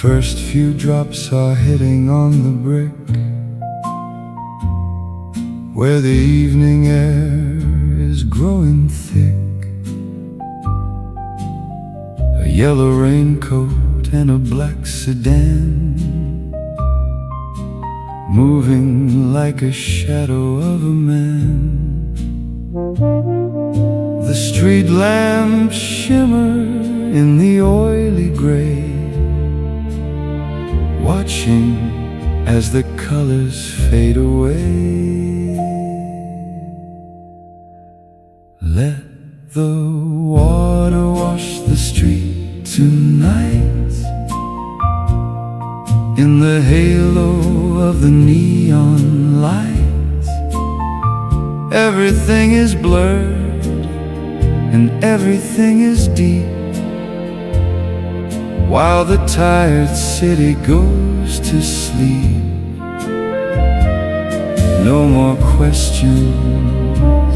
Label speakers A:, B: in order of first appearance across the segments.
A: first few drops are hitting on the brick, where the evening air is growing thick. A yellow raincoat and a black sedan, moving like a shadow of a man. The street lamps shimmer in the oily gray, watching as the colors fade away. Let the water wash the street tonight, in the halo of the neon lights. Everything is blurred and everything is deep, while the tired city goes to sleep. No more questions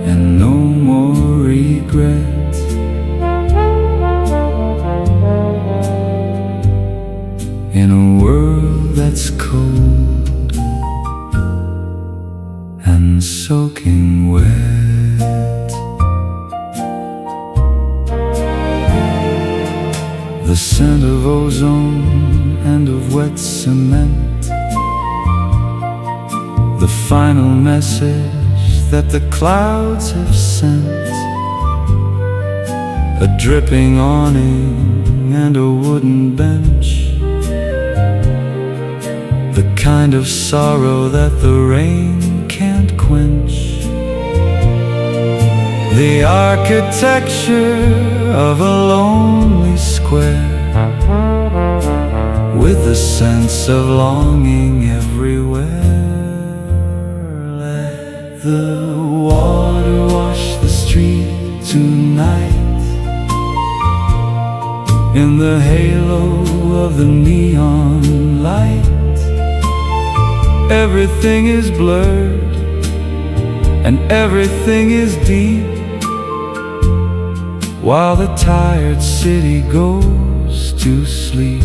A: and no more regrets. In a world that's cold and soaking wet, the scent of ozone and of wet cement, the final message that the clouds have sent. A dripping awning and a wooden bench, the kind of sorrow that the rain can't quench. The architecture of a lonely square, with a sense of longing everywhere. Let the water wash the street tonight, in the halo of the neon light. Everything is blurred and everything is deep, while the tired city goes to sleep.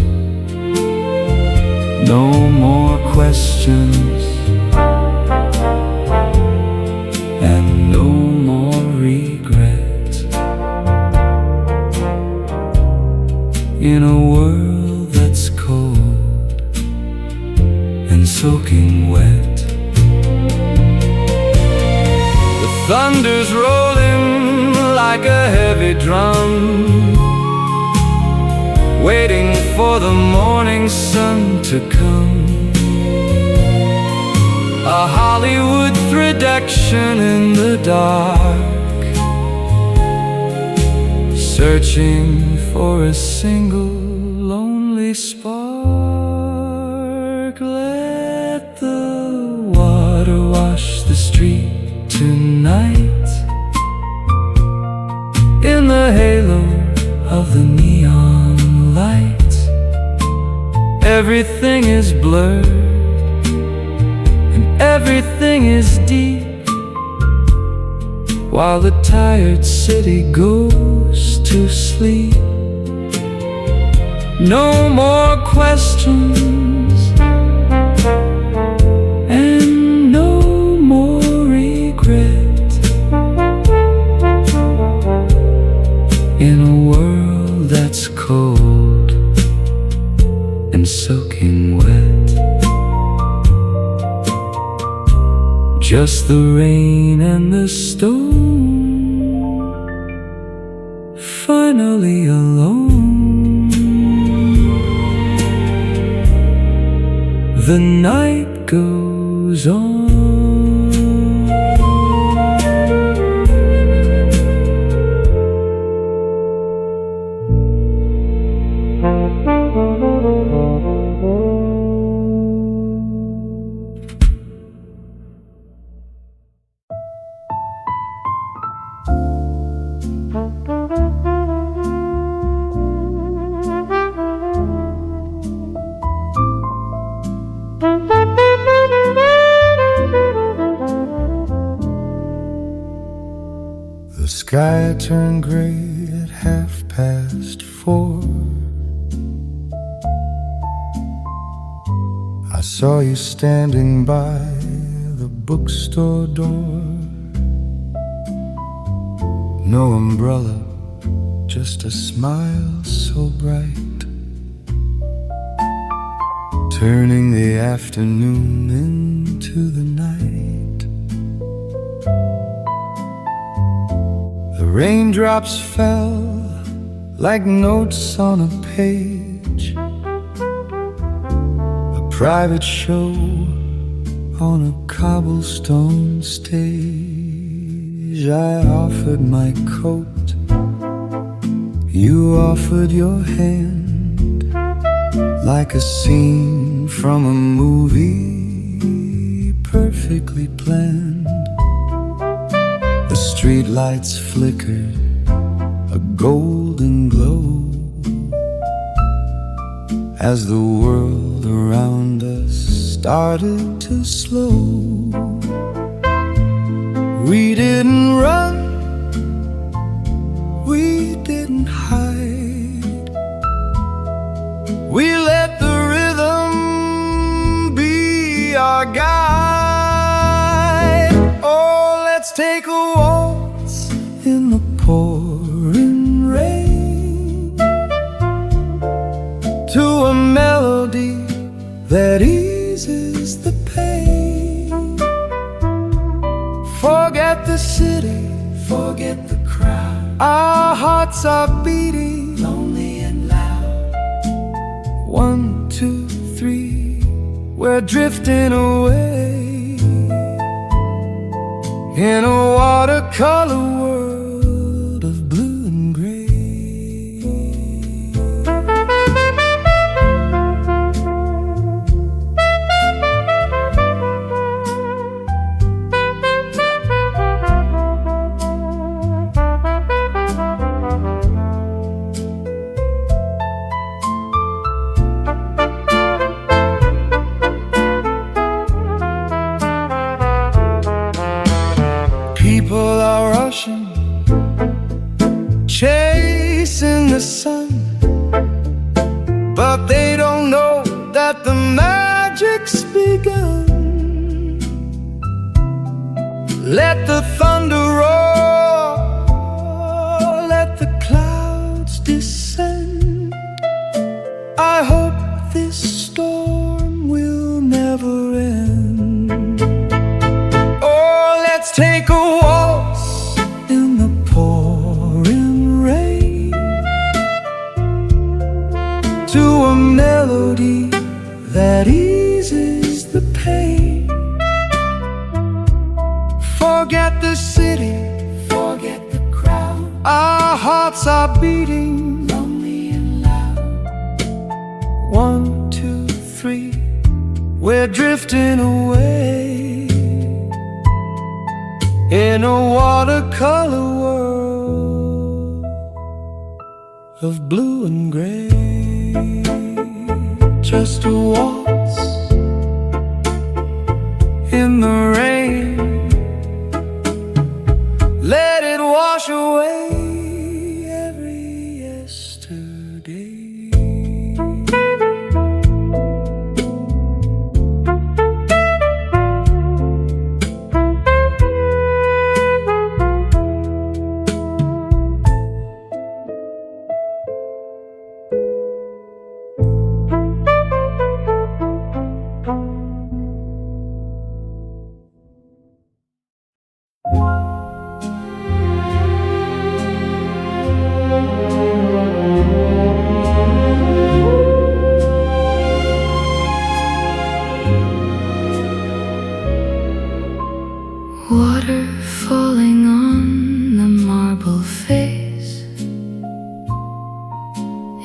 A: No more questions and no more regret. In a world that's cold and soaking wet, the thunder's rolling like a heavy drum, waiting for the morning sun to come. A Hollywood production in the dark, searching for a single lonely spark. Let the water wash the street tonight, in the halo of the neon light. Everything is blurred and everything is deep, while the tired city goes to sleep. No more questions and no more regret. In a world that's cold and soaking wet, just the rain and the stone, finally alone. The night goes on. The sky turned gray at 4:30. I saw you standing by the bookstore door. No umbrella, just a smile so bright, turning the afternoon into the night. The raindrops fell like notes on a page, a private show on a cobblestone stage. I offered my coat, you offered your hand, like a scene from a movie perfectly planned. The streetlights flickered a golden glow as the world around us started to slow. We didn't run, we didn't hide, we let the rhythm be our guide. Oh, let's take a waltz in the pouring rain to a melody that eases the pain. Forget the city, forget the crowd. Our hearts are beating lonely and loud. 1, 2, 3, we're drifting away in a watercolor world of blue and gray. People are rushing, chasing the sun, but they don't know that the magic's begun. Let the thunder roar, let the clouds descend. I hope this storm will never end. Oh, let's take a waltz in the pouring rain to a melody that eases the pain. Forget the city, forget the crowd. Our hearts are beating lonely and loud. 1, 2, 3, we're drifting away in a watercolor world of blue and gray. Just a waltz in the rain, let it wash away every yesterday.
B: Water falling on the marble face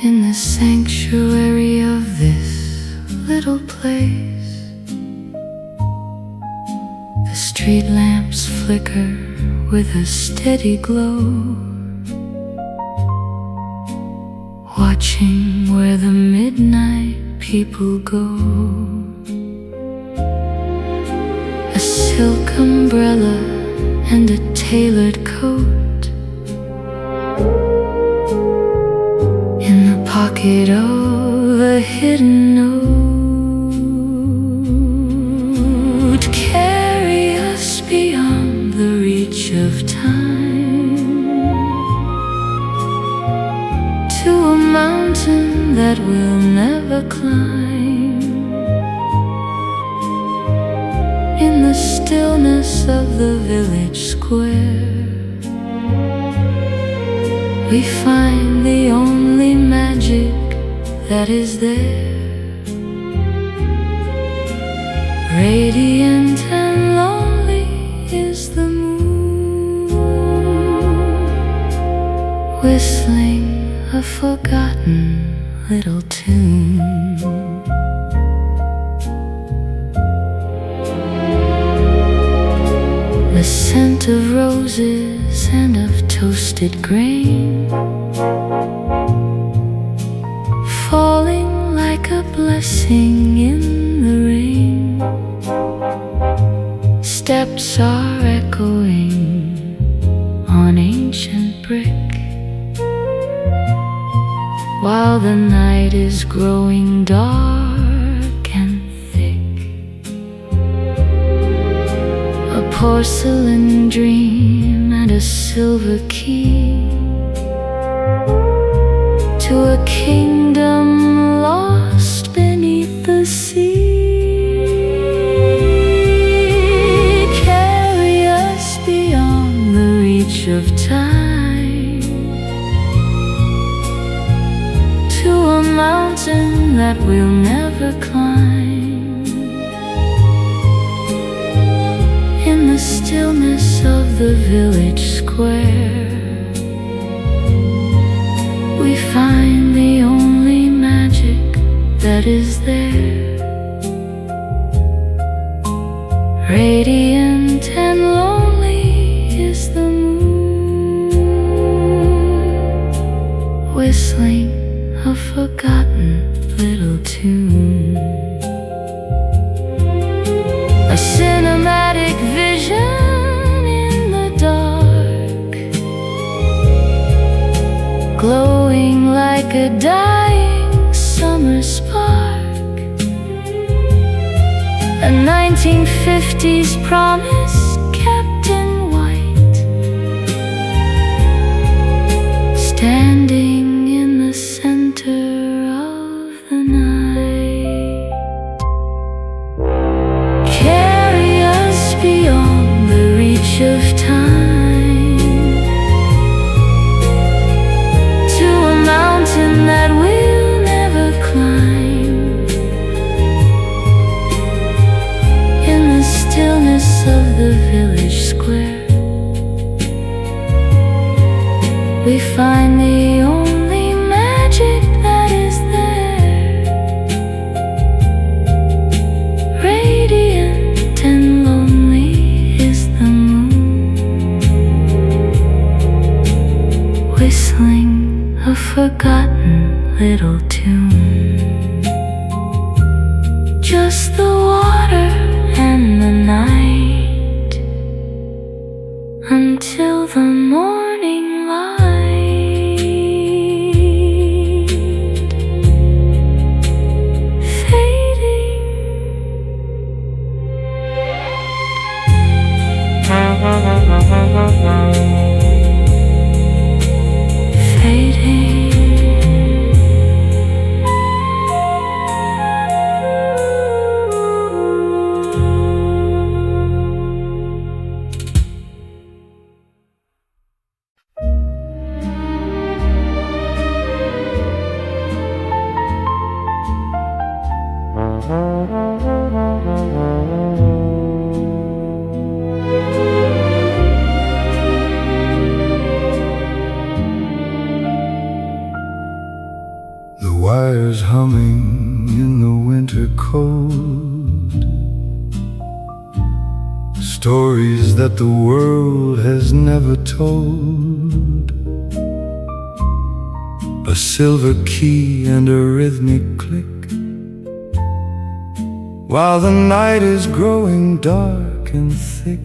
B: in the sanctuary of this little place. The street lamps flicker with a steady glow, watching where the midnight people go. A silk umbrella and a tailored coat pocket of a hidden note, carry us beyond the reach of time, to a mountain that we'll never climb. In the stillness of the village square, we find the only magic that is there. Radiant and lonely is the moon, whistling a forgotten little tune. The scent of roses and of toasted grain, falling like a blessing in the rain. Steps are echoing on ancient brick, while the night is growing dark and thick. A porcelain dream and a silver key to a kingdom lost beneath the sea. Carry us beyond the reach of time, to a mountain that we'll never climb. In the stillness of the village square, we find the only magic that is there. Radiant and lonely is the moon, whistling a forgotten little tune. A cinematic vision in the dark, glowing like a dying summer spark. A 1950s promise kept in white, standing in the center of the night. Carry us beyond the reach of time, to a mountain that we'll never climb. In the stillness of the village square, we find the only magic that is there. Radiant and lonely is the moon, whistling a forgotten little tune. Just the water and the night, until the morning light, fading.
A: The wires humming in the winter cold, stories that the world has never told. A silver key and a rhythmic click, while the night is growing dark and thick.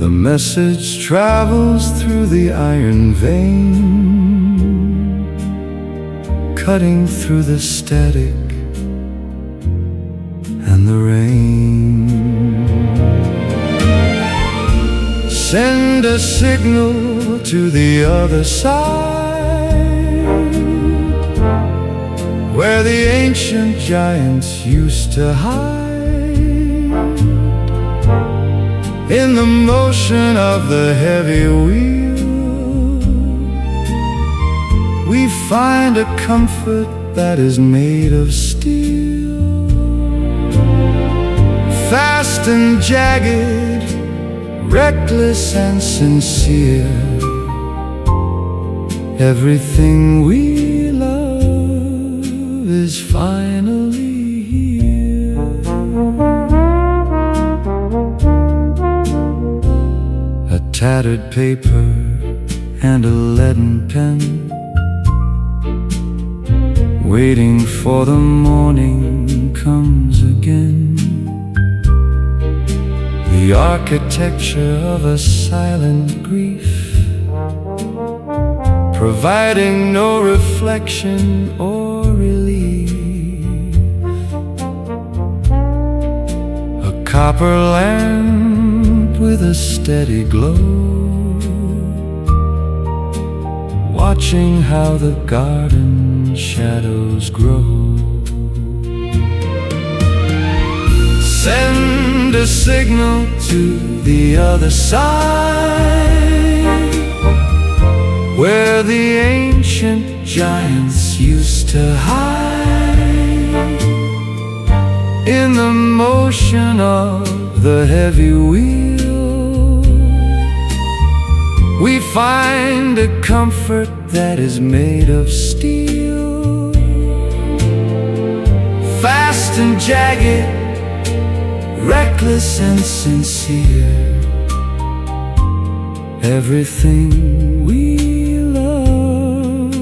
A: The message travels through the iron vein, cutting through the static and the rain. Send a signal to the other side, where the ancient giants used to hide. In the motion of the heavy wheel, we find a comfort that is made of steel. Fast and jagged, reckless and sincere, everything we love is finally here. A tattered paper and a leaden pen, waiting for the morning comes again. The architecture of a silent grief, providing no reflection or relief. A copper lamp with a steady glow, watching how the garden shadows grow. Send a signal to the other side, where the ancient giants used to hide. In the motion of the heavy wheel, we find a comfort that is made of steel. Fast and jagged, reckless and sincere, everything we love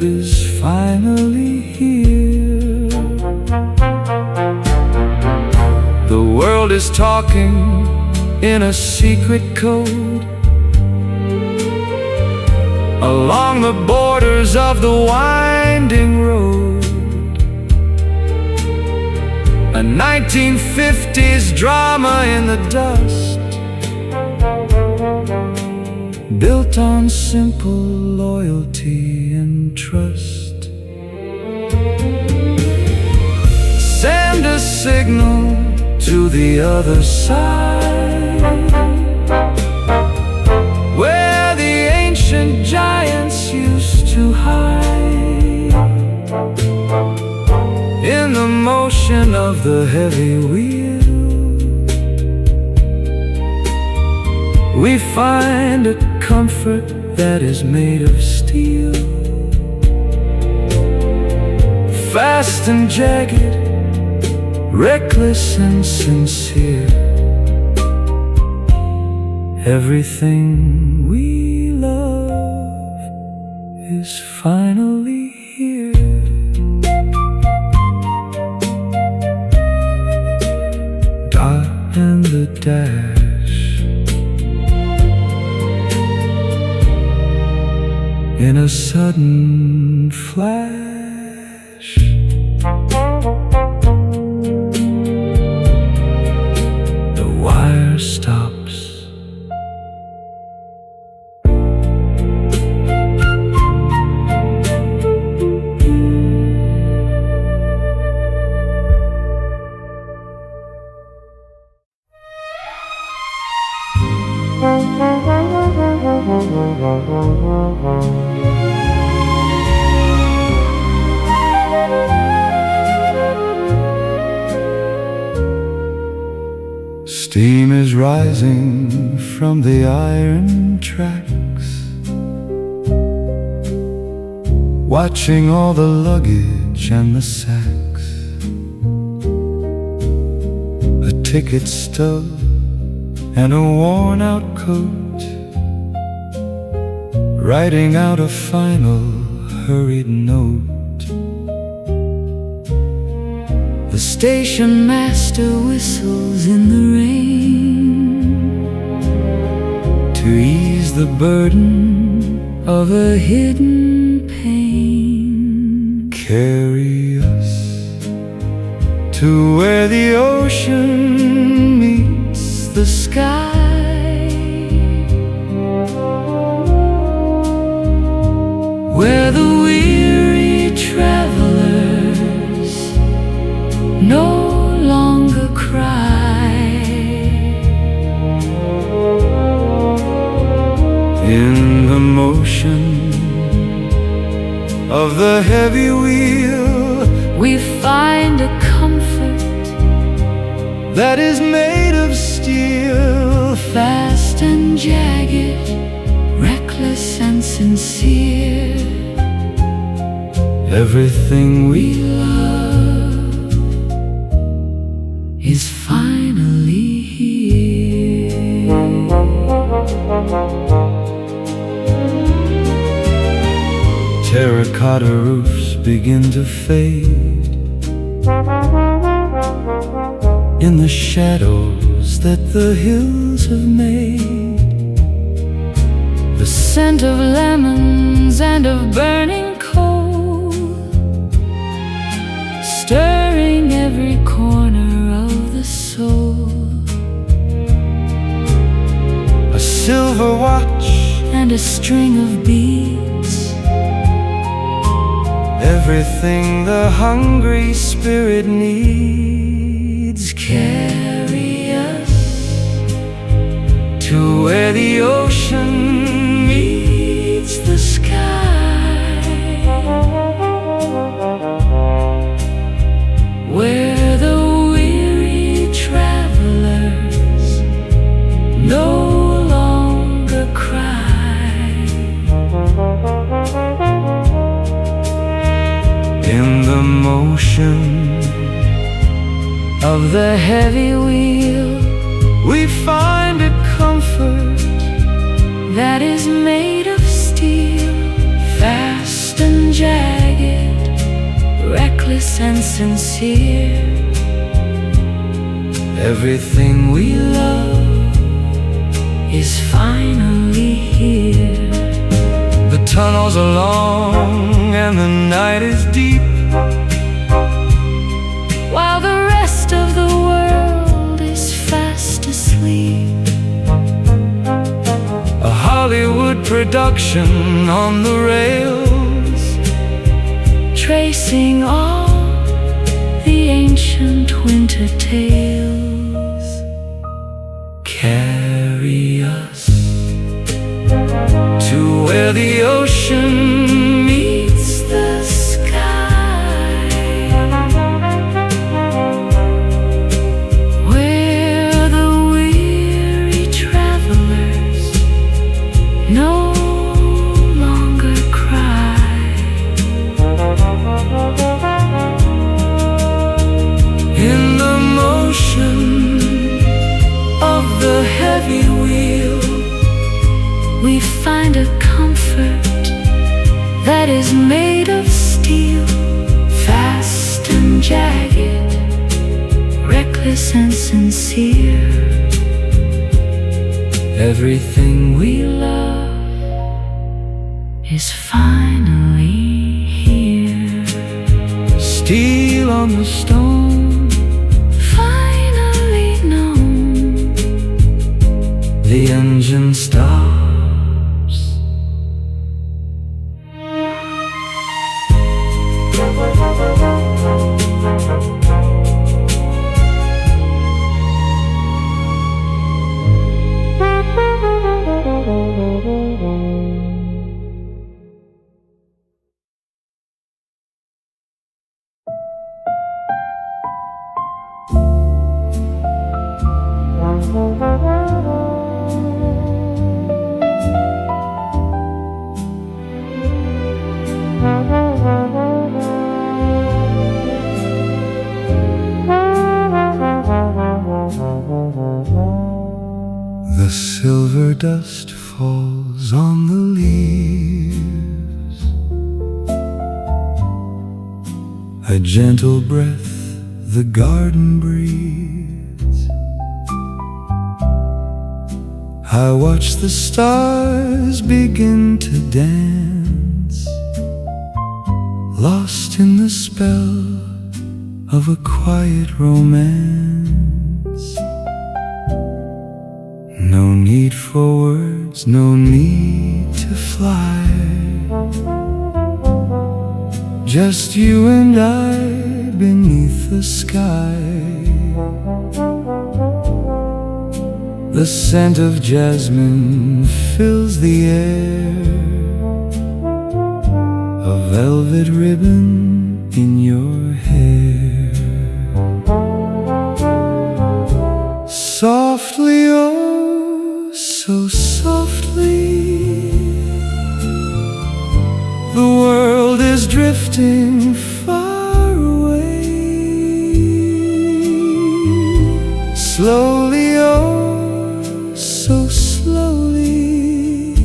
A: is finally here. The world is talking in a secret code, along the borders of the winding road. A 1950s drama in the dust, built on simple loyalty and trust. Send a signal to the other side, where the ancient giants used to hide. In the motion of the heavy wheel, we find a comfort that is made of steel. Fast and jagged, reckless and sincere, everything we love is finally here. And the dash, in a sudden flash, the wire stops. Steam is rising from the iron tracks, watching all the luggage and the sacks. A ticket stub and a worn-out coat, writing out a final hurried note. The station master whistles in the rain, to ease the burden
B: of a hidden pain.
A: Carry us to where the ocean meets the
B: Sky, where the weary travelers no longer cry.
A: In the motion of the heavy wheel,
B: we find a comfort
A: that is made of steel,
B: fast and jagged, reckless and sincere.
A: Everything we
B: love is finally here.
A: Terracotta roofs begin to fade in the shadows that the hills have made.
B: The scent of lemons and of burning coal, stirring every corner of the soul.
A: A silver watch
B: and a string of beads,
A: everything the hungry spirit needs.
B: Carry us
A: to where the ocean meets the
B: sky, where the weary travelers no longer cry.
A: In the motion
B: of the heavy wheel,
A: we find a comfort
B: that is made of steel, fast and jagged, reckless and sincere.
A: Everything we
B: love is finally here.
A: The tunnels are long and the night is deep,
B: while the rest of the world is fast asleep.
A: a Hollywood production on the rails,
B: tracing all the ancient winter tales.
A: Carry us to where the ocean meets
B: The sky, where the weary travelers no longer cry.
A: in the motion
B: Of the heavy wheel, we find a comfort that is made of steel, fast and jagged, reckless and sincere.
A: everything we
B: love is finally here.
A: steel on the stone,
B: Finally known.
A: the engine stops. The silver dust falls on the leaves, a gentle breath the garden breathes. I watch the stars begin to dance, lost in the spell of a quiet romance. No need for words, no need to fly, just you and I beneath the sky. The scent of jasmine fills the air, a velvet ribbon in your hair. Softly, oh, so softly, the world is drifting far away. Slowly, oh, so slowly,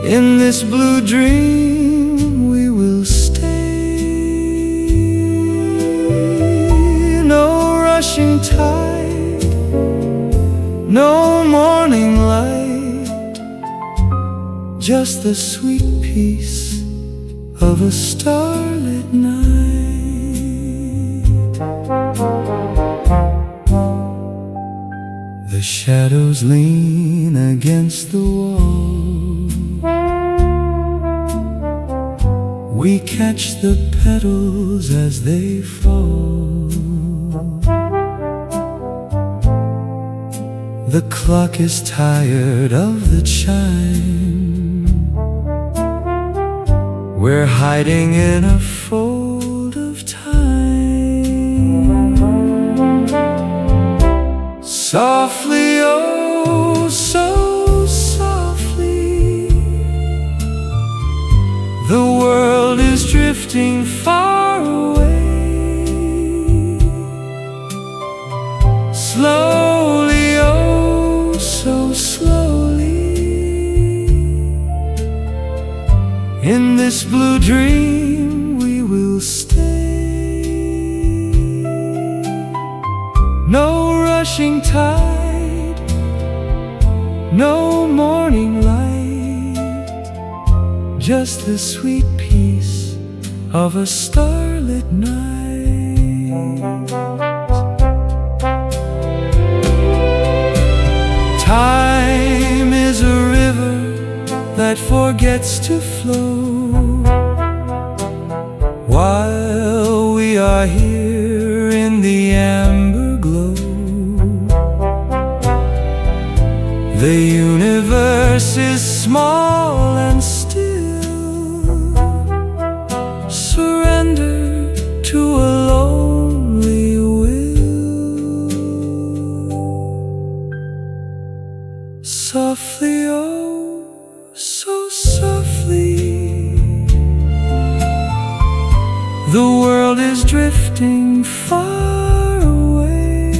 A: in this blue dream we will stay. No rushing tide, no morning light, just the sweet peace of a starlit night. The shadows lean against the wall, we catch the petals as they fall. The clock is tired of the chime, we're hiding in a fold of time. Softly, oh, so softly, the world is drifting far away. Slowly, oh, so slowly, in this blue dream we will stay. No rushing tide, no morning light, just the sweet peace of a starlit night. Time is a river that forgets to flow, while we are here in the amber glow. The universe is small and still, surrender to a lonely will. Softly, oh, so softly, the world is drifting far away.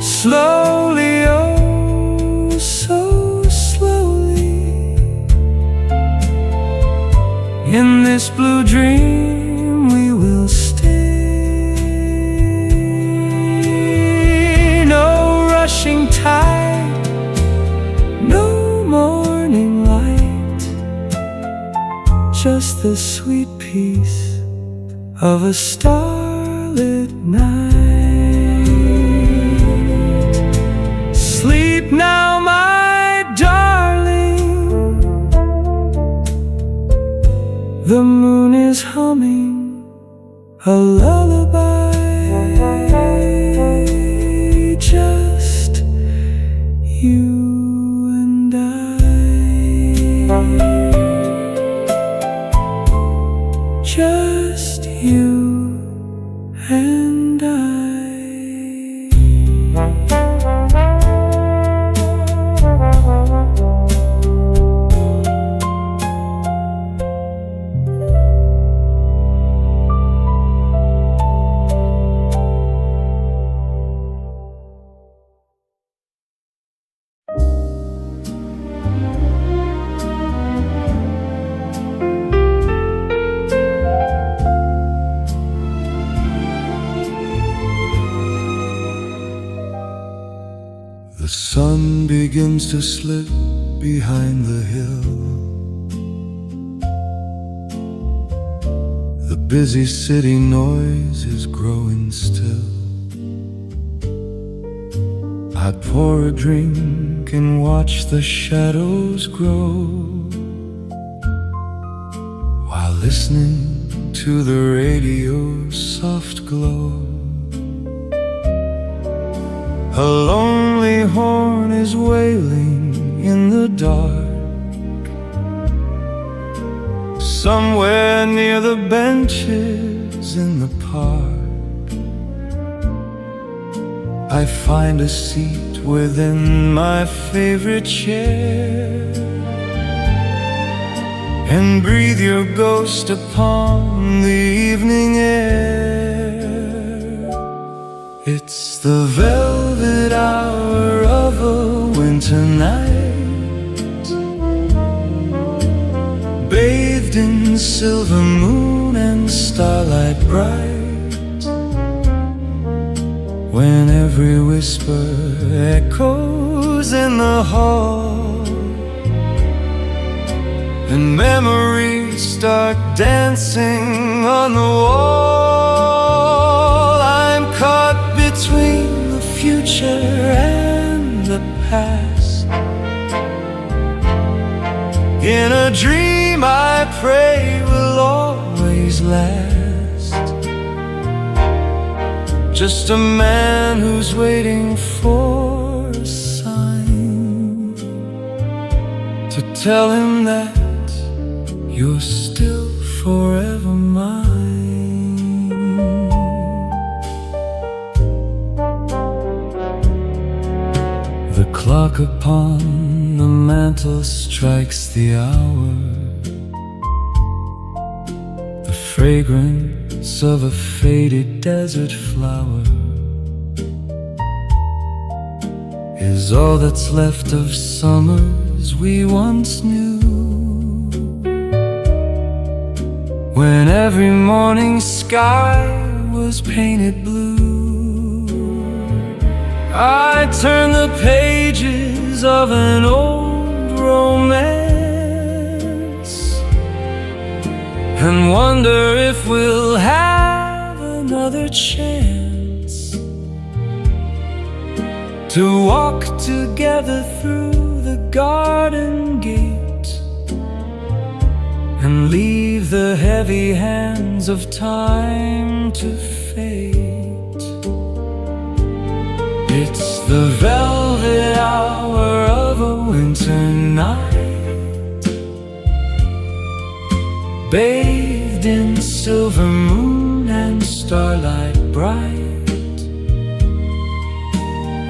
A: Slowly, oh, so slowly, in this blue dream we will stay. No rushing tide, no morning light, just the sweet peace of a starlit night. Sleep now, my darling, the moon is humming a lullaby. Just you and I, just you and I. The sun begins to slip behind the hill. The busy city noise is growing still. I pour a drink and watch the shadows grow, while listening to the radio's soft glow. A lonely horn is wailing in the dark, somewhere near the benches in the park. I find a seat within my favorite chair, and breathe your ghost upon the evening air. It's the velvet hour of a winter night, bathed in silver moon and starlight bright, when every whisper echoes in the hall, and memories start dancing on the wall. I'm caught between the future and the past, in a dream I pray will always last. Just a man who's waiting for a sign to tell him that you're still forever mine. The clock upon the mantel strikes the hour. The fragrance of a faded desert flower is all that's left of summers we once knew, when every morning sky was painted blue. I turn the pages of an old romance and wonder if we'll have another chance to walk together through the garden gate and leave the heavy hands of time to fate. It's the velvet hour of a winter night, bathed in silver moon and starlight bright,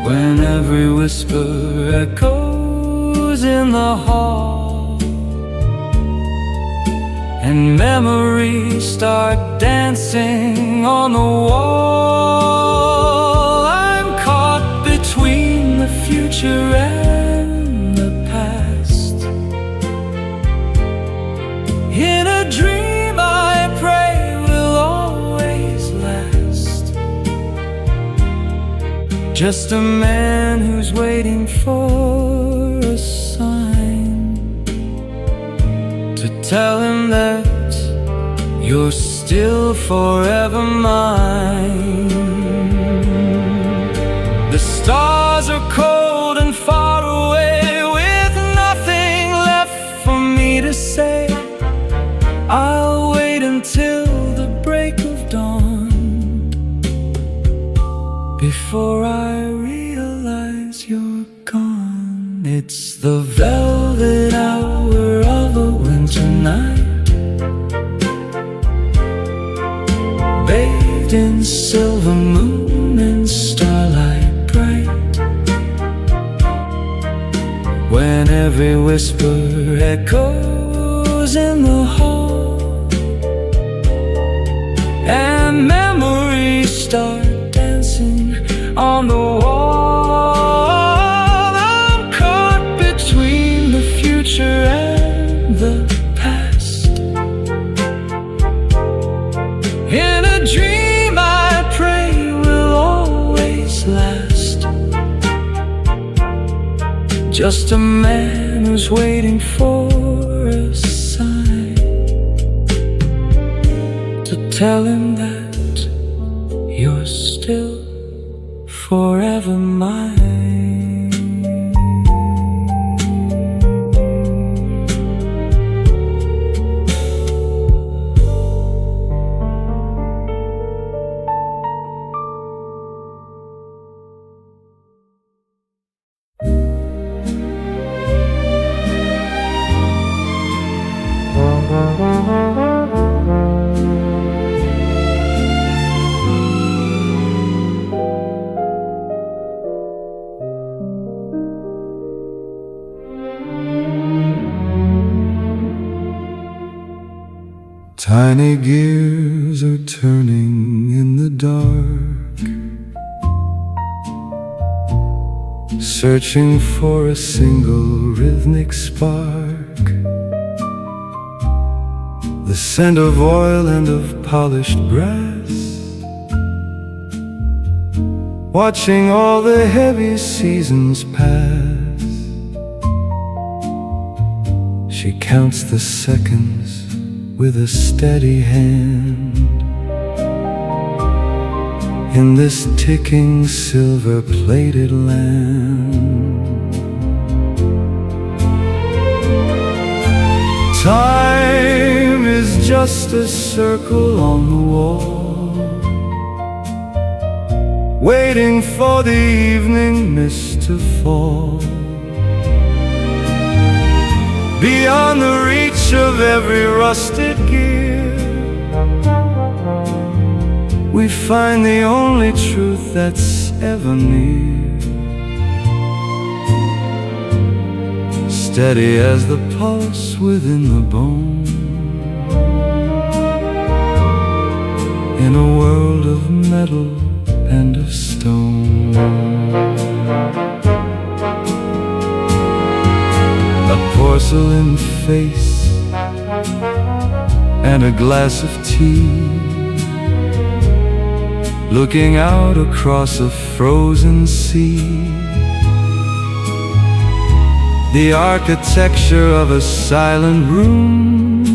A: when every whisper echoes in the hall, and memories start dancing on the wall. I'm caught between the future and the past, in a dream I pray will always last. Just a man who's waiting for a sign to tell him that you're still forever mine. The stars are cold and far away, with nothing left for me to say. I'll wait until the break of dawn before I realize you're gone. It's the velvet hour of a winter night, bathed in silver moon and starlight bright, when every whisper echoes in the hall, and memories start dancing on the wall. I'm caught between the future and the past, in a dream I pray will always last. just a man who's waiting for a sign to tell him that you're still forever mine.
C: Tiny gears are turning in the dark, searching for a single rhythmic spark. The scent of oil and of polished brass, watching all the heavy seasons pass. She counts the seconds with a steady hand in this ticking silver-plated land. Time is just a circle on the wall, waiting for the evening mist to fall. Beyond the reach of every rusted gear, we find the only truth that's ever near. Steady as the pulse within the bone, in a world of metal and of stone. A porcelain face and a glass of tea, looking out across a frozen sea. The architecture of a silent room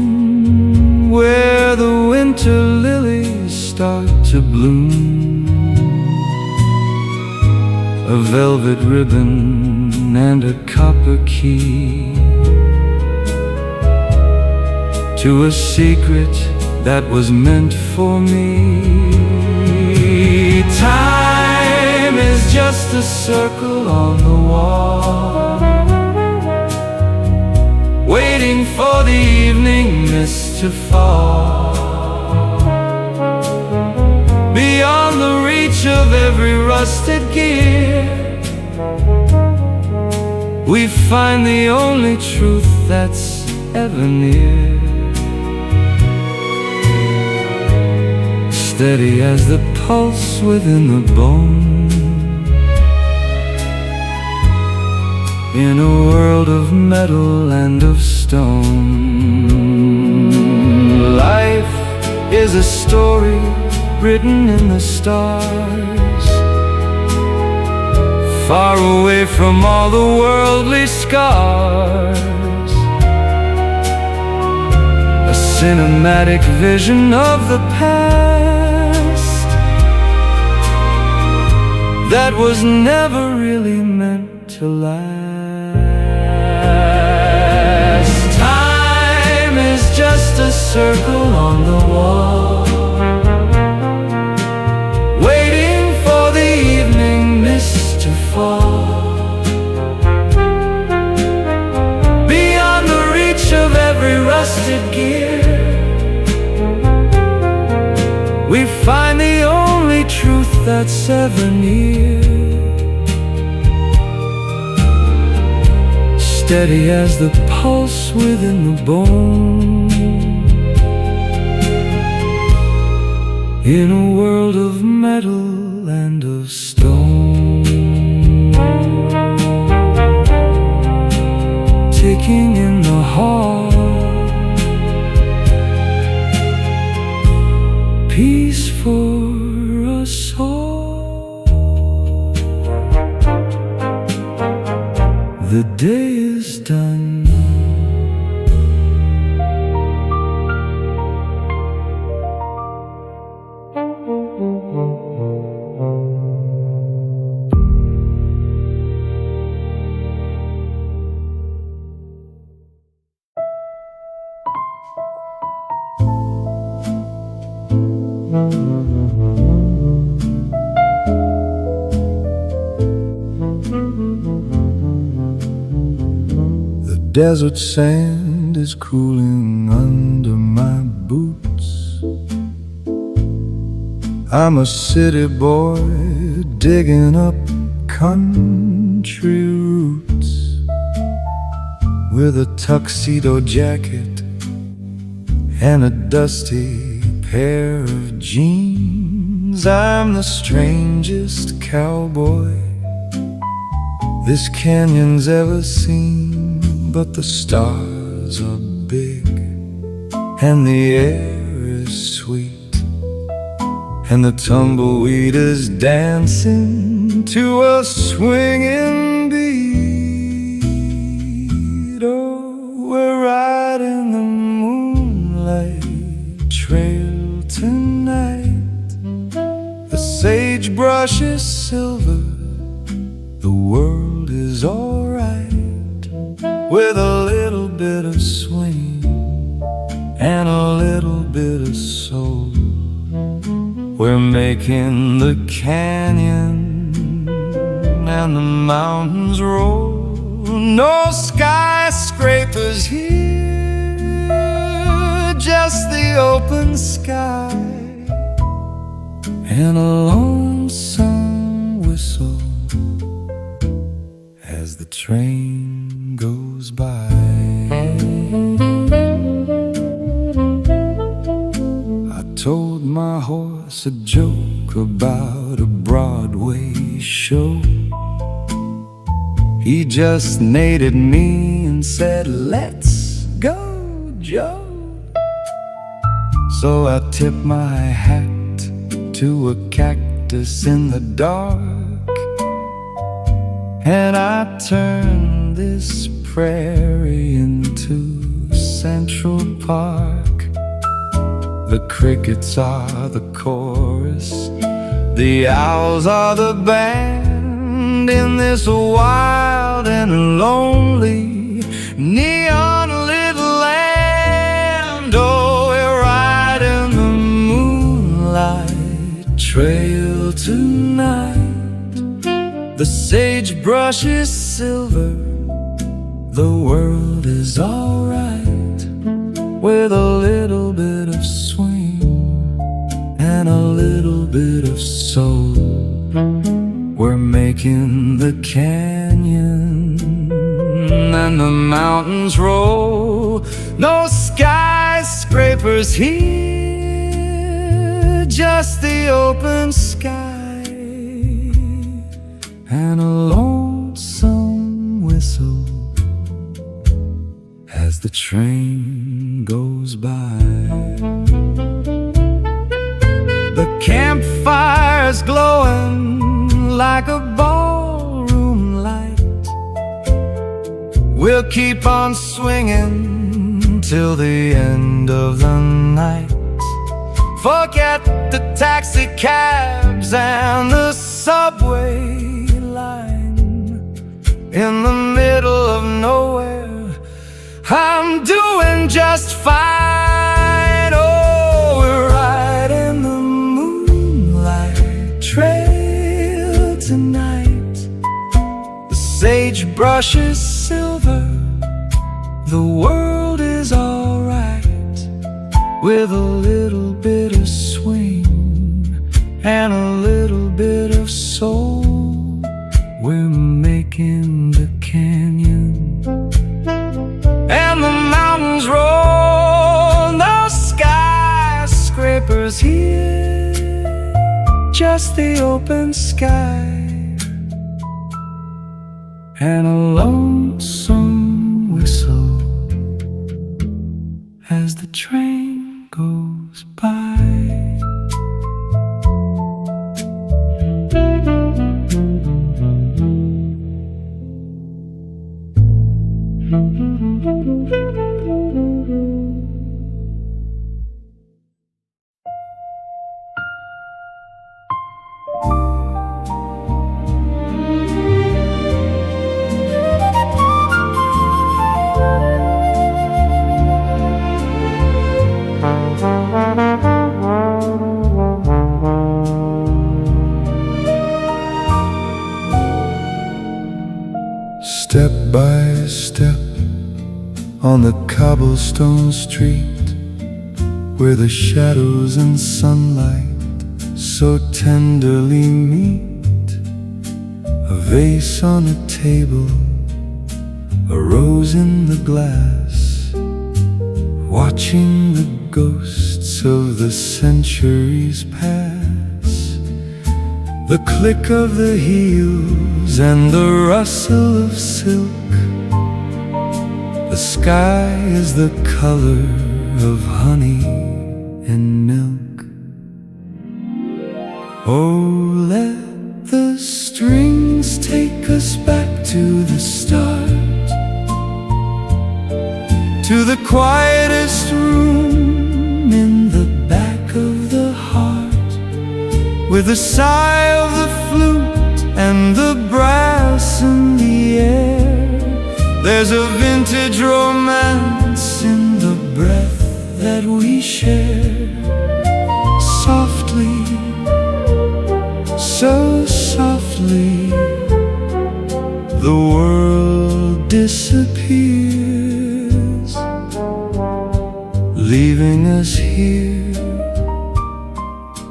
C: where the winter lilies start to bloom. A velvet ribbon and a copper key to a secret that was meant for me. Time is just a circle on the wall, waiting for the evening mist to fall. Beyond the reach of every rusted gear, we find the only truth that's ever near. Steady as the pulse within the bone, in a world of metal and of stone. Life is a story written in the stars, far away from all the worldly scars. A cinematic vision of the past that was never really meant to last. Time is just a circle on the wall, waiting for the evening mist to fall. Beyond the reach of every rusted gear, we find the only truth that's ever near. Steady as the pulse within the bone, in a world of metal and of stone. Ticking in the heart, peace for us all. the day is done.
A: The desert sand is cooling under my boots. I'm a city boy digging up country roots, with a tuxedo jacket and a dusty pair of jeans. I'm the strangest cowboy this canyon's ever seen, but the stars are big and the air is sweet, and the tumbleweed is dancing to a swinging beat. Oh, we're riding the moonlight trail tonight. The sagebrush is silver, the world is alright, with a little bit of swing and a little bit of soul. We're making the canyon and the mountains roll. No skyscrapers here, just the open sky and a lonesome whistle as the train goes by. I told my horse a joke about a Broadway show. He just neighed at me and said, "Let's go, Joe." So I tipped my hat to a cactus in the dark, and I turned this prairie into Central Park. The crickets are the chorus, the owls are the band, in this wild and lonely neon-lit land. Oh, we're riding the moonlight trail tonight. The sagebrush is silver, the world is alright, with a little bit of swing and a little bit of soul. We're making the canyon and the mountains roll. No skyscrapers here, just the open sky and a lonesome whistle as the train goes by. The campfire's glowing like a ballroom light. We'll keep on swinging till the end of the night. Forget the taxi cabs and the subway line in the middle of nowhere. I'm doing just fine. Oh, we're riding the moonlight trail tonight. The sagebrush is silver, the world is alright, with a little bit of swing and a little bit of soul. We're making the canyon and the mountains roll. No skyscrapers here, just the open sky and a lonesome whistle as the train goes by. Step by step on the cobblestone street, where the shadows and sunlight so tenderly meet. A vase on a table, a rose in the glass, watching the ghosts of the centuries pass. The click of the heels and the rustle of silk. The sky is the color of honey and milk. Oh, let the strings take us back to the start, to the quietest room in the back of the heart, with the sigh of the flute and the brass in the air. There's a vintage romance in the breath that we share. Softly, so softly, the world disappears, leaving us here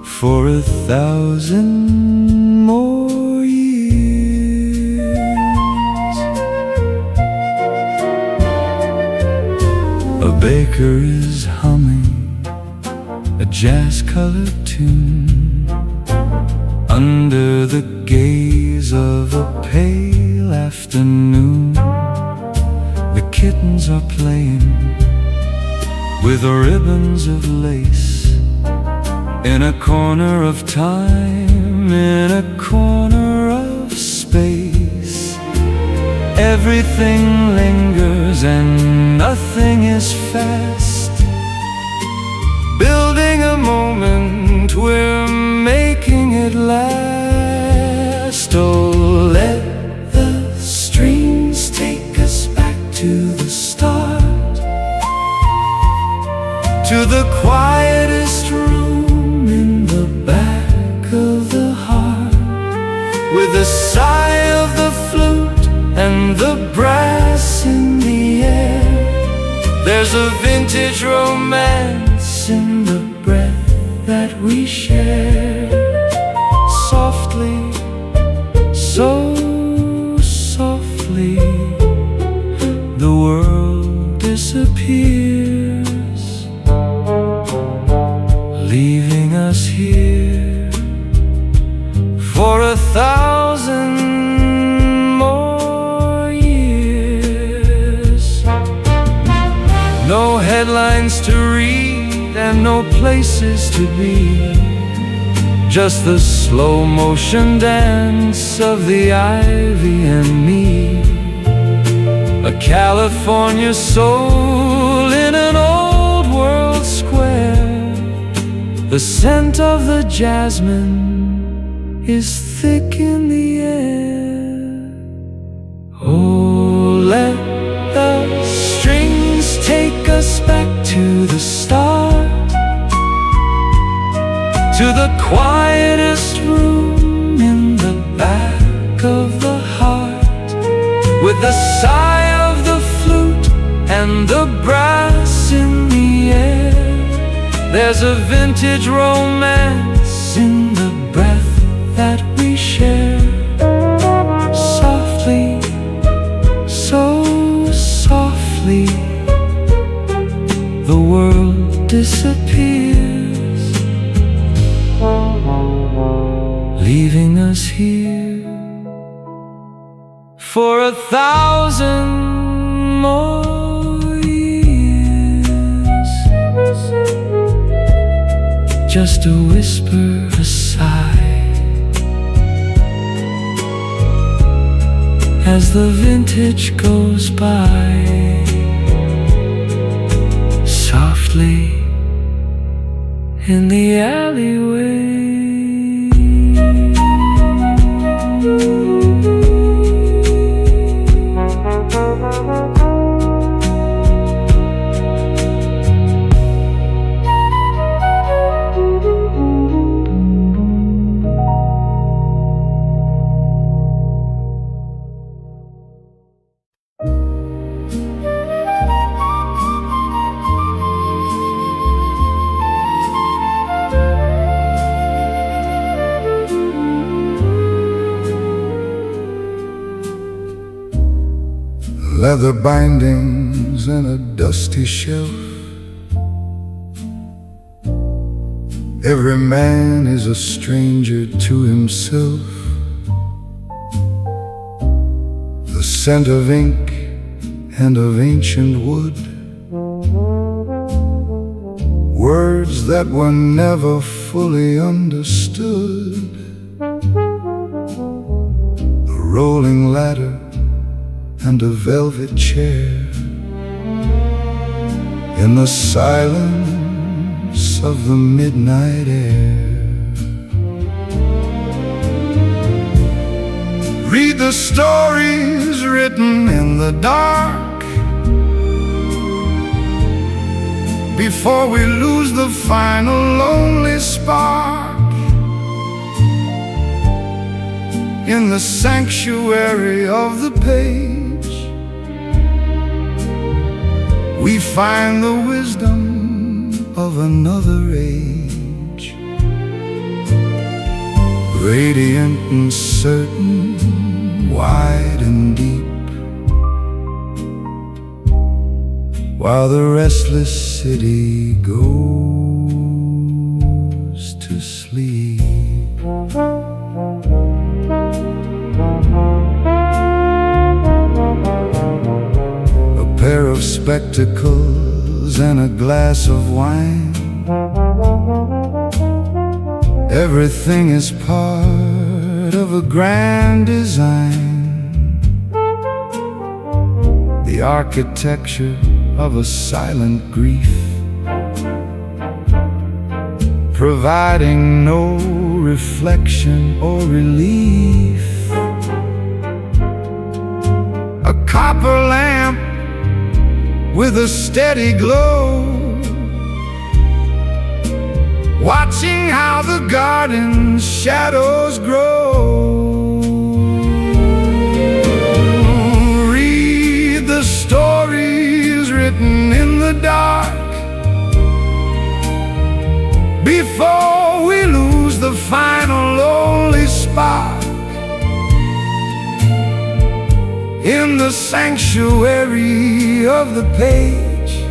A: for 1,000 more years. A baker is humming a jazz-colored tune under the gaze of a pale afternoon. The kittens are playing with ribbons of lace in a corner of time, in a corner of space. Everything lingers and nothing is fast. Building a moment, we're making it last. Oh, let the strings take us back to the start, to the quietest room in the back of the heart, with the sigh of the flute and the brass in the air. There's a vintage romance in the breath that we share. Softly, so softly, the world disappears, leaving us here for 1,000 more years. No headlines to read and no places to be, just the slow motion dance of the ivy and me. A California soul in an old world square. The scent of the jasmine is thick in the air. Oh, let the strings take us back to the start, to the quietest room in the back of the heart, with the sigh of the flute and the brass in the air. There's a vintage romance in the breath that we share. Softly, so softly, the world disappears, leaving us here for 1,000 more years. Just a whisper, a sigh, as the vintage goes by. Softly in the alleyway.
D: Leather bindings and a dusty shelf. Every man is a stranger to himself. The scent of ink and of ancient wood, words that were never fully understood. A rolling ladder and a velvet chair, in the silence of the midnight air. Read the stories written in the dark before we lose the final lonely spark. In the sanctuary of the page, we find the wisdom of another age, radiant and certain, wide and deep, while the restless city goes to sleep. A pair of spectacles and a glass of wine, everything is part of a grand design, the architecture of a silent grief, providing no reflection or relief. A copper lamp with a steady glow, watching how the garden's shadows grow. Read the stories written in the dark before we lose the final lonely spark. In the sanctuary of the page,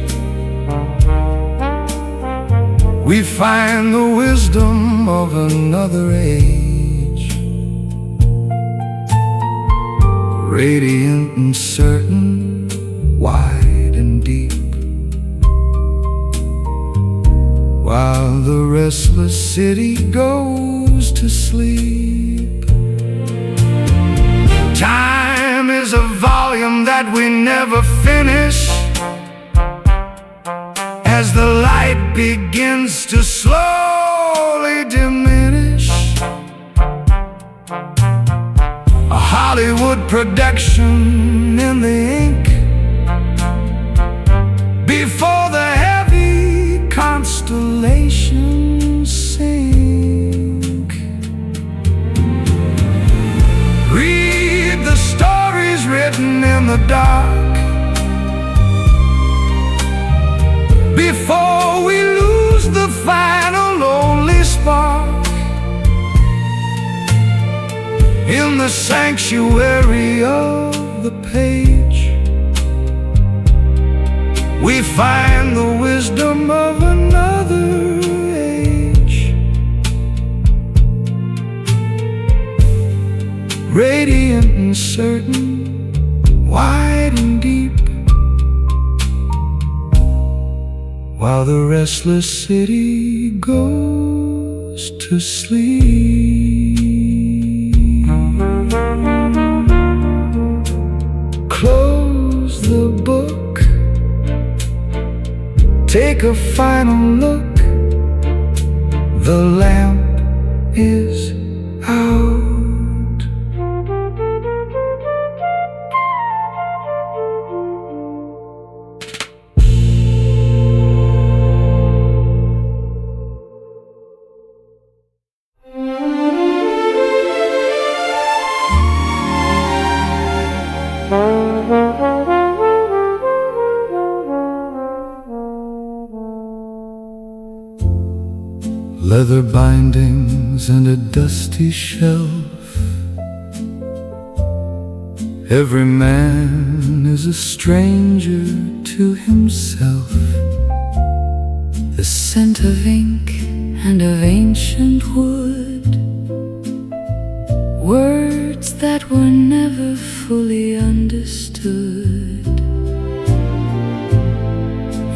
D: we find the wisdom of another age, radiant and certain, wide and deep, while the restless city goes to sleep. Time is a volume that we never finish, as the light begins to slowly diminish. A Hollywood production in the ink before the heavy constellations sink. Read the stories written in the dark before we lose the final lonely spark. In the sanctuary of the page, we find the wisdom of another age, radiant and certain, wide and deep, while the restless city goes to sleep. close the book, take a final look. The lamp is out. Leather bindings and a dusty shelf. Every man is a stranger to himself. The scent of ink and of ancient wood, words that were never fully understood.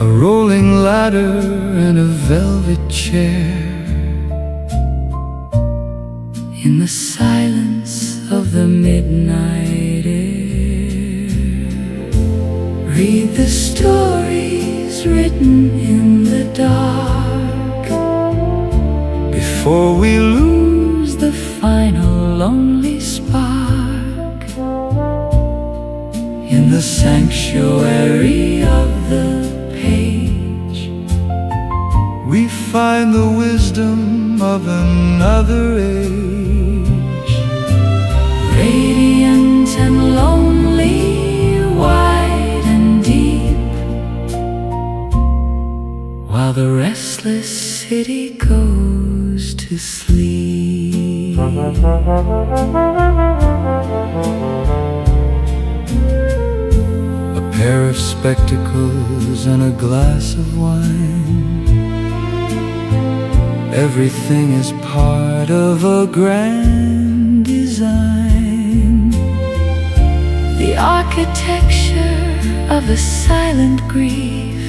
D: A rolling ladder and a velvet chair. In the silence of the midnight air, read the stories written in the dark, before we lose the final lonely spark. In the sanctuary of the page, we find the wisdom of another age. Radiant and lonely, wide and deep, while the restless city goes to sleep. A pair of spectacles and a glass of wine, everything is part of a grand design. The architecture of a silent grief,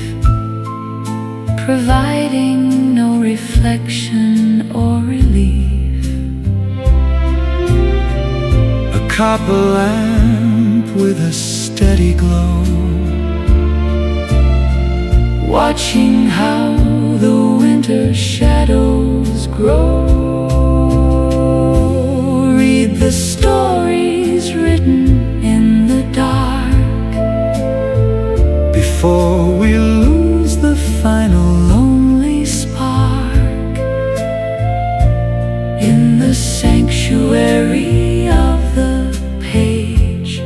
D: providing no reflection or relief. A copper lamp with a steady glow, watching how the winter shadows grow. Read the stories written in the dark, before we lose the final lonely spark. In the sanctuary of the page,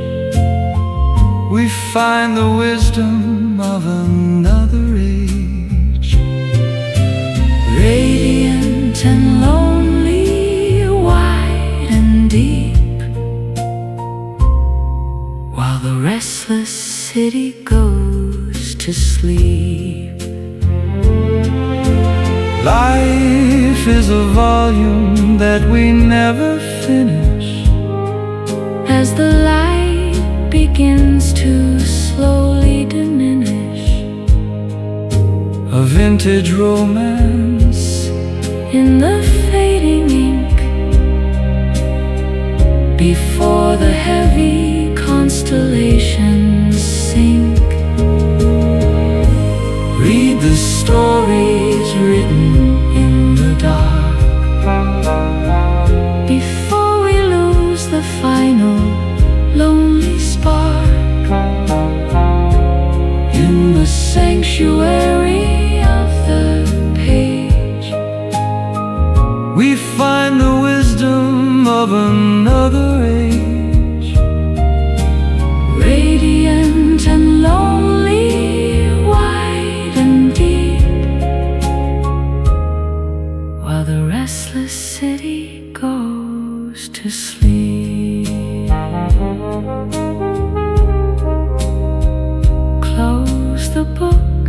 D: we find the wisdom of another age. Radiant and lonely, wide and deep, while the restless city goes to sleep. Life is a volume that we never finish. As the light begins to slowly diminish, a vintage romance in the fading ink, before the heavy constellations sink. Read the stories written in the dark, before we lose the final lonely spark. In the sanctuary of the page, we find the wisdom of another age. Radiant and lonely, wide and deep, while the restless city goes to sleep. Close the book,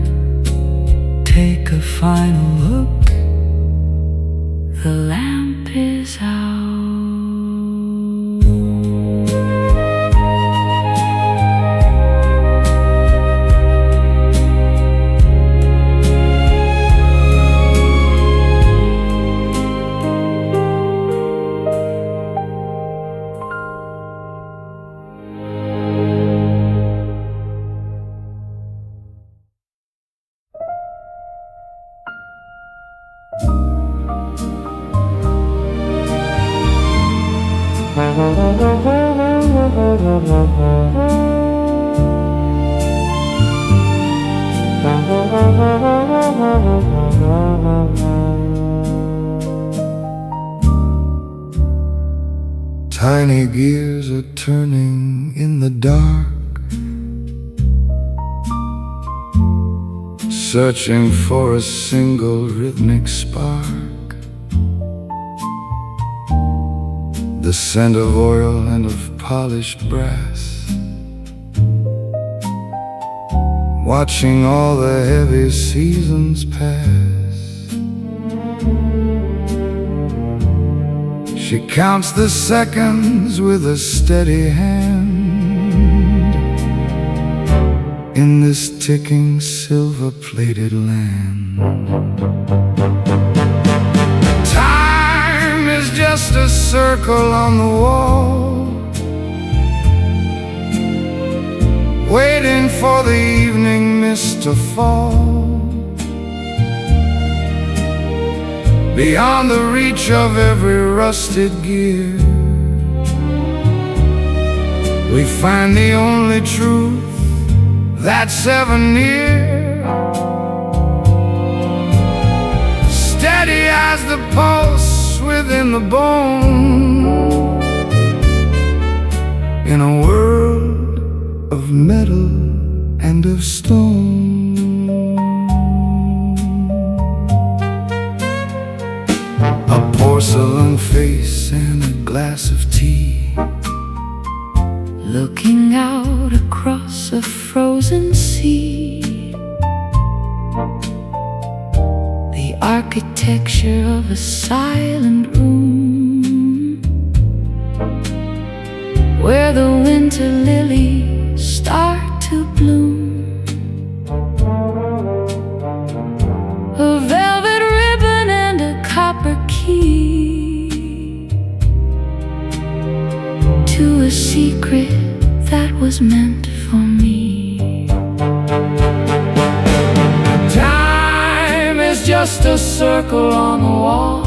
D: tiny gears are turning in the dark, searching for a single rhythmic spark, the scent of oil and of polished brass, watching all the heavy seasons pass. She counts the seconds with a steady hand in this ticking silver-plated land. Time is just a circle on the wall, waiting for the evening mist to fall. Beyond the reach of every rusted gear, we find the only truth that's ever near. Steady as the pulse within the bone, in a world of metal and of stone. A porcelain face and a glass of tea,
B: looking out across a frozen sea. The architecture of a silent room, where the winter lilies start to bloom. A velvet ribbon and a copper key to a secret that was meant for me.
C: Time is just a circle on the wall,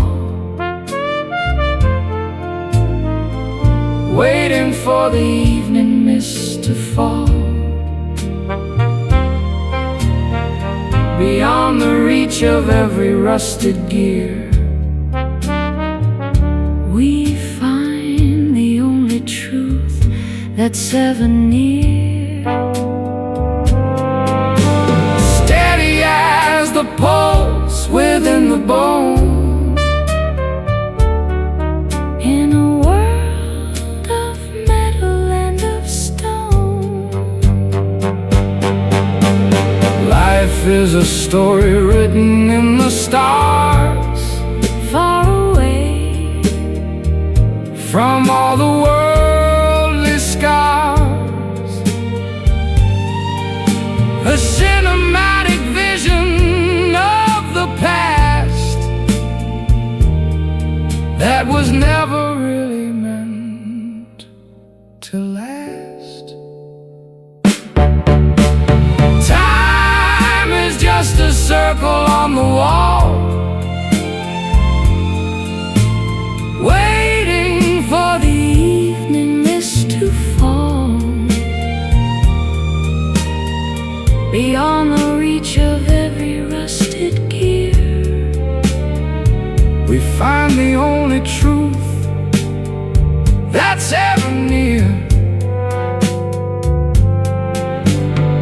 C: waiting for the evening mist to fall. Beyond the reach of every rusted gear,
B: we find the only truth that's ever near.
C: steady as the pulse within the bone,
B: In a world of metal and of stone.
C: life is a story written in the stars,
B: Far away
C: from all the worldly scars. A cinematic vision of the past that was never really meant to last. Time is just a circle on the wall,
B: waiting for the evening mist to fall. Beyond the reach of every rusted gear,
C: we find the only truth that's ever near.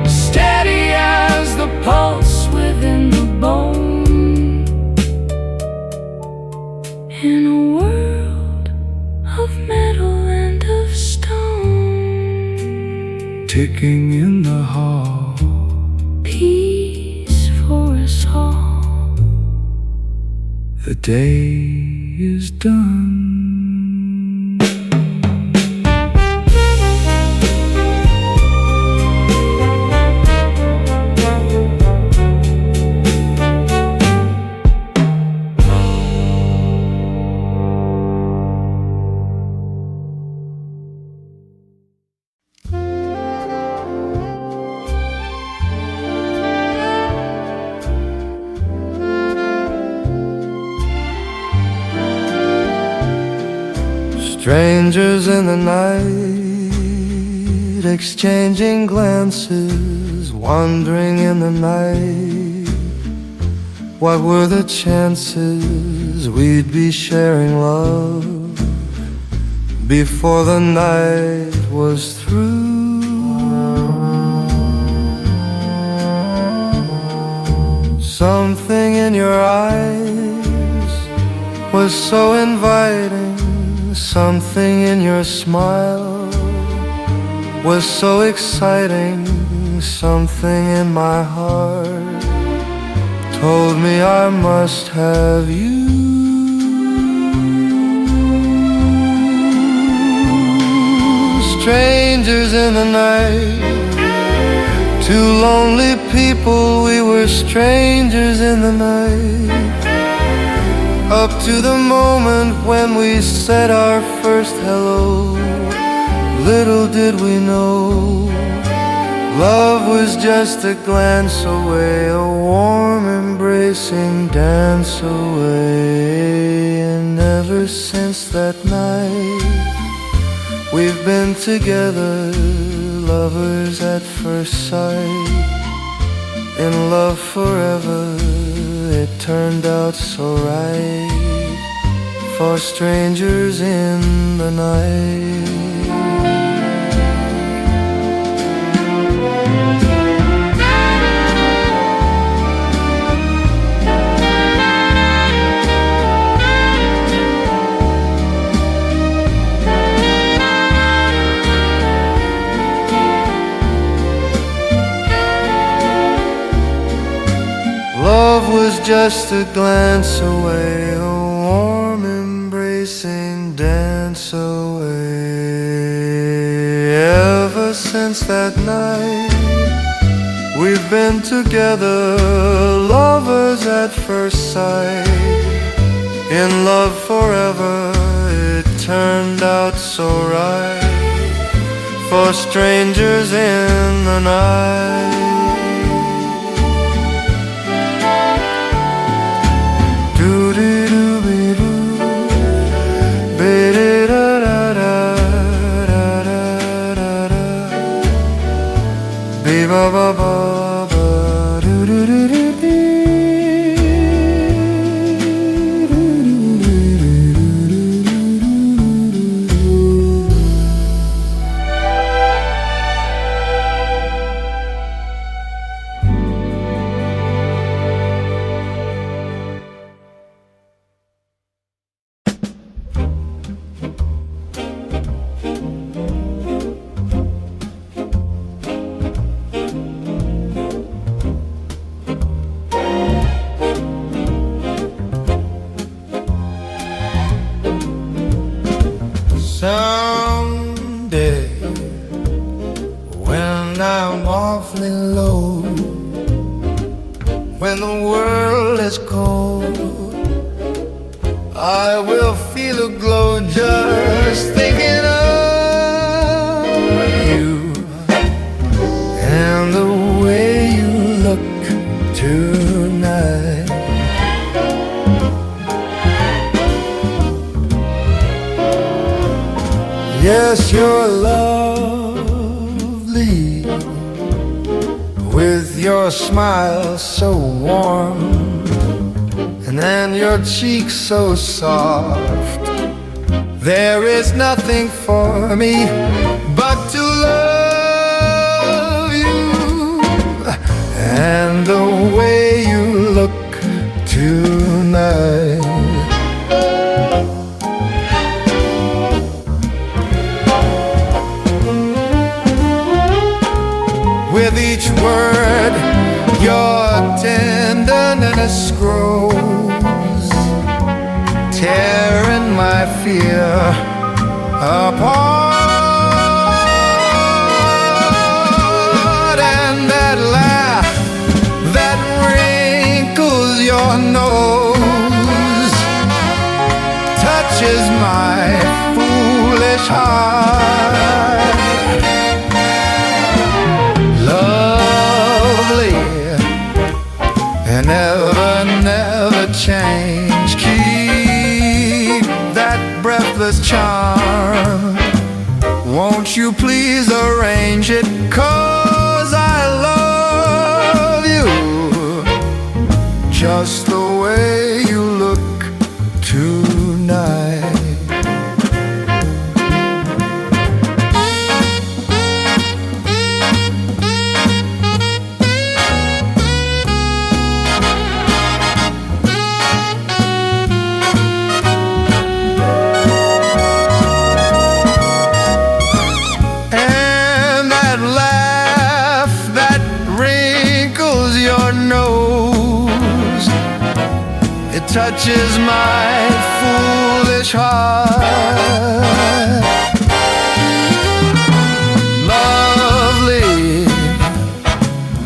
C: Steady as the pulse within the bone,
B: in a world of metal and of stone.
D: ticking in the hall.
B: Peace for us all.
D: The day is done. Strangers in the night, exchanging glances, wandering in the night. What were the chances we'd be sharing love, before the night was through. Something in your eyes was so inviting, something in your smile was so exciting, something in my heart told me I must have you. Strangers in the night, two lonely people, we were strangers in the night. Up to the moment when we said our first hello, little did we know love was just a glance away, a warm embracing dance away. And ever since that night we've been together, lovers at first sight, in love forever. It turned out so right for strangers in the night. Love was just a glance away, a warm embracing dance away. Ever since that night we've been together, lovers at first sight, in love forever. It turned out so right for strangers in the night. Someday, when I'm awfully low, when the world is cold, I will feel a glow just thinking of you and the way you look tonight. Yes, you're lovely, with your smile so warm, and then your cheeks so soft. There is nothing for me but to love you, and the way you look tonight. With each word, your tenderness grows, tearing my fear apart. And that laugh that wrinkles your nose touches my foolish heart. Never, never change. Keep that breathless charm. Won't you please arrange it? 'Cause I love you just the way you look tonight. touches my foolish heart. Lovely,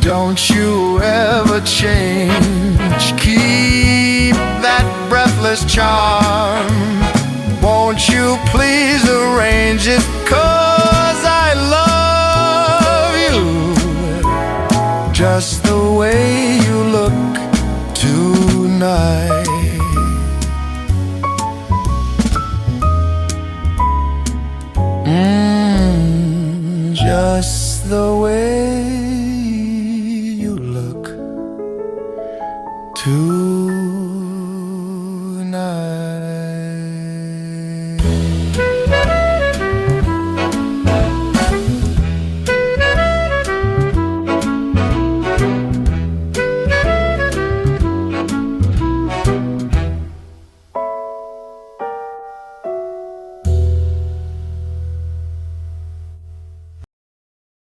D: don't you ever change. Keep that breathless charm. Won't you please arrange it, 'cause I love you just the way you look tonight. Just the way you look tonight.